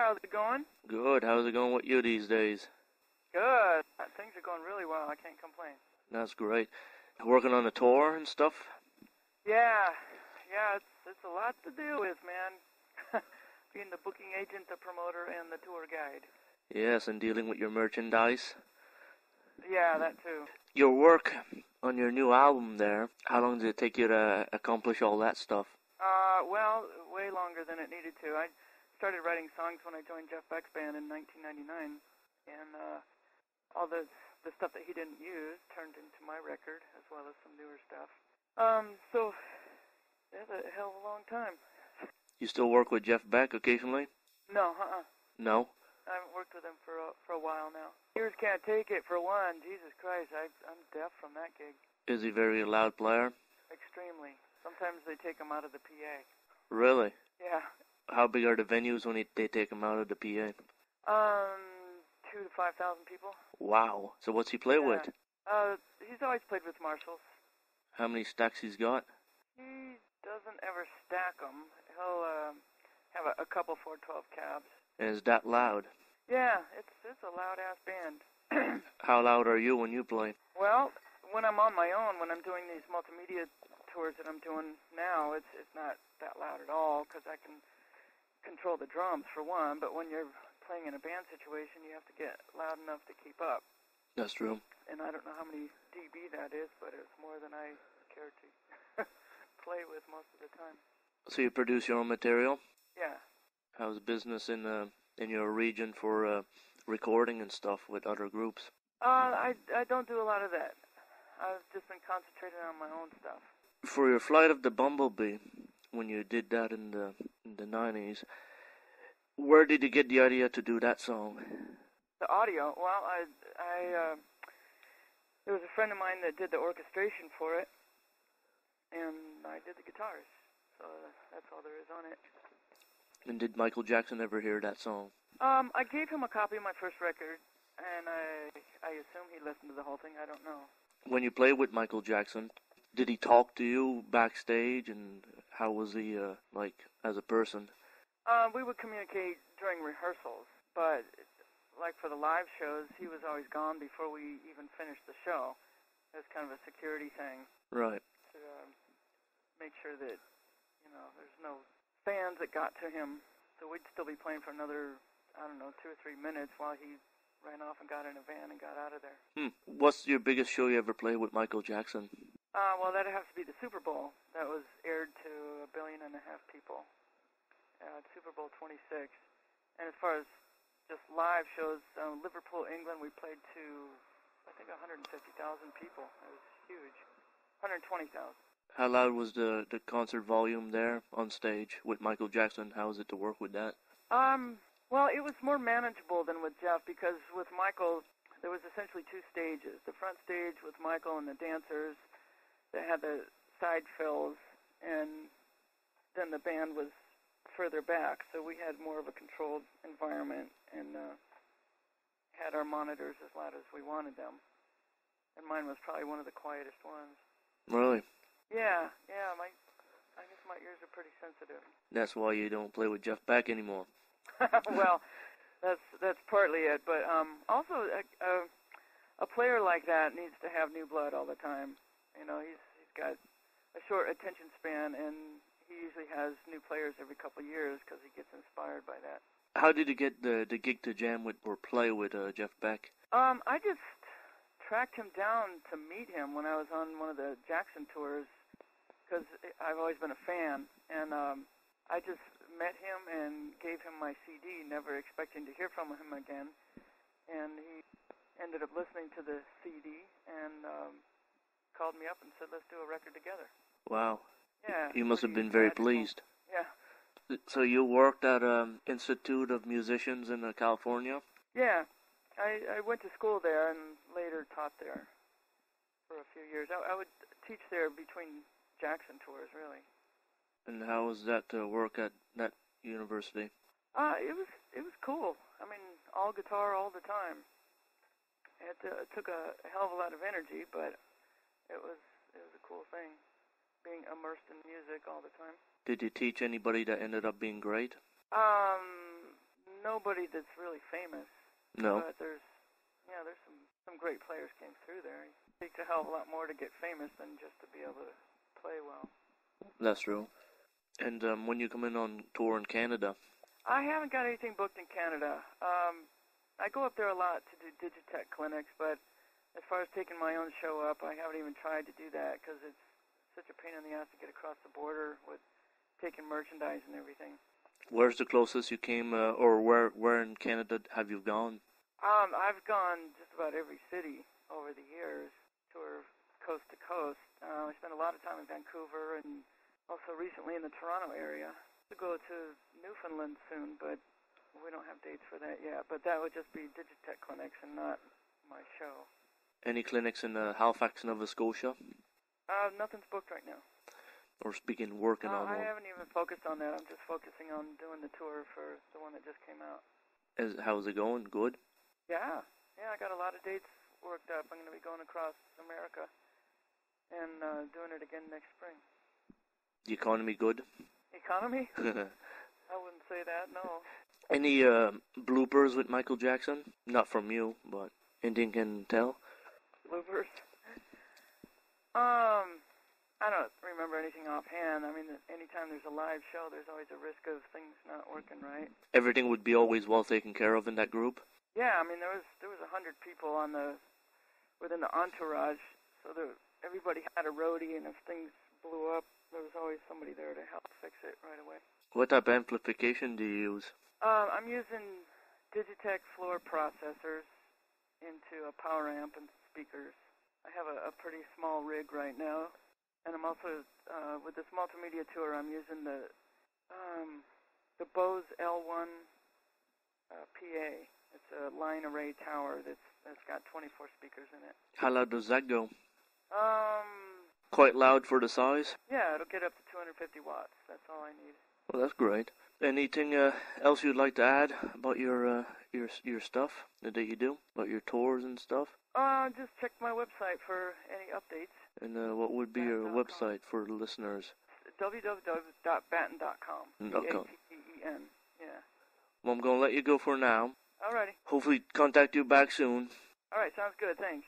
how's it going? Good. How's it going with you these days? Good. Things are going really well. I can't complain. That's great. Working on a tour and stuff? Yeah, it's a lot to deal with, man. Being the booking agent, the promoter, and the tour guide. Yes, and dealing with your merchandise. Yeah, that too. Your work on your new album there, how long did it take you to accomplish all that stuff? Well, way longer than it needed to. I started writing songs when I joined Jeff Beck's band in 1999, and all the stuff that he didn't use turned into my record, as well as some newer stuff. So that's a hell of a long time. You still work with Jeff Beck occasionally? No, No? I haven't worked with him for a while now. Ears can't take it, for one. Jesus Christ, I'm deaf from that gig. Is he very loud player? Extremely. Sometimes they take him out of the PA. Really? Yeah. How big are the venues when they take him out of the PA? 2,000 to 5,000 people. Wow. So what's he play with? He's always played with Marshalls. How many stacks he's got? He doesn't ever stack them. He'll have a couple 412 cabs. And is that loud? Yeah, it's a loud-ass band. How loud are you when you play? Well, when I'm on my own, when I'm doing these multimedia tours that I'm doing now, it's not that loud at all, because I can control the drums, for one, but when you're playing in a band situation, you have to get loud enough to keep up. That's true. And I don't know how many dB that is, but it's more than I care to play with most of the time. So you produce your own material? Yeah. How's business in your region for recording and stuff with other groups? I don't do a lot of that. I've just been concentrating on my own stuff. For your Flight of the Bumblebee, when you did that in the 90s, where did you get the idea to do that song? The audio? Well, there was a friend of mine that did the orchestration for it, and I did the guitars. So that's all there is on it. And did Michael Jackson ever hear that song? I gave him a copy of my first record, and I assume he listened to the whole thing. I don't know. When you played with Michael Jackson, did he talk to you backstage, and how was he, like, as a person? We would communicate during rehearsals, but, like, for the live shows, he was always gone before we even finished the show. It was kind of a security thing. Right. To make sure that, there's no fans that got to him. So we'd still be playing for another, 2 or 3 minutes while he ran off and got in a van and got out of there. What's your biggest show you ever played with Michael Jackson? Well, that'd have to be the Super Bowl. That was aired to 1.5 billion people. Super Bowl 26. And as far as just live shows, Liverpool, England, we played to, I think, 150,000 people. It was huge. 120,000. How loud was the concert volume there on stage with Michael Jackson? How was it to work with that? Well, it was more manageable than with Jeff, because with Michael, there was essentially 2 stages. The front stage with Michael and the dancers that had the side fills, and then the band was further back, so we had more of a controlled environment and had our monitors as loud as we wanted them. And mine was probably one of the quietest ones. Really? Yeah, I guess my ears are pretty sensitive. That's why you don't play with Jeff Beck anymore. Well, that's partly it, but also a player like that needs to have new blood all the time. He's got a short attention span, and he usually has new players every couple of years because he gets inspired by that. How did you get the gig to jam with or play with Jeff Beck? I just tracked him down to meet him when I was on one of the Jackson tours, because I've always been a fan, and I just met him and gave him my CD, never expecting to hear from him again, and he ended up listening to the CD and called me up and said, let's do a record together. Wow. Yeah. You must have been very pleased. Yeah. So you worked at Institute of Musicians in California? Yeah. I went to school there and later taught there for a few years. I would teach there between Jackson tours, really. And how was that to work at that university? It was cool. I mean, all guitar all the time. It took a hell of a lot of energy, but it was a cool thing, being immersed in music all the time. Did you teach anybody that ended up being great? nobody that's really famous. No. But there's some great players came through there. It takes a hell of a lot more to get famous than just to be able to play well. That's true. And when you come in on tour in Canada? I haven't got anything booked in Canada. I go up there a lot to do Digitech clinics, but as far as taking my own show up, I haven't even tried to do that because it's such a pain in the ass to get across the border with taking merchandise and everything. Where's the closest you came, or where in Canada have you gone? I've gone just about every city over the years, tour coast to coast. I spent a lot of time in Vancouver and also recently in the Toronto area. To go to Newfoundland soon, but we don't have dates for that yet. But that would just be Digitech clinics and not my show. Any clinics in Halifax, Nova Scotia? Nothing's booked right now. Or working on one? I haven't even focused on that. I'm just focusing on doing the tour for the one that just came out. How's it going? Good? Yeah, I got a lot of dates worked up. I'm going to be going across America and doing it again next spring. The economy good? Economy? I wouldn't say that, no. Any bloopers with Michael Jackson? Not from you, but anything can tell? Bloopers? I don't remember anything offhand. I mean, anytime there's a live show, there's always a risk of things not working right. Everything would be always well taken care of in that group? Yeah, I mean, there was 100 people within the entourage, so everybody had a roadie, and if things blew up, there was always somebody there to help fix it right away. What type of amplification do you use? I'm using Digitech floor processors into a power amp and speakers. I have a pretty small rig right now, and I'm also with this multimedia tour. I'm using the Bose L1 PA. It's a line array tower that's got 24 speakers in it. How loud does that go? Quite loud for the size? Yeah, it'll get up to 250 watts. That's all I need. Well, that's great. Anything else you'd like to add about your stuff that you do? About your tours and stuff? Just check my website for any updates. And what would be your website for the listeners? www.batten.com. B-A-T-T-E-N. Yeah. Well, I'm going to let you go for now. Alrighty. Hopefully contact you back soon. Alright, sounds good. Thanks.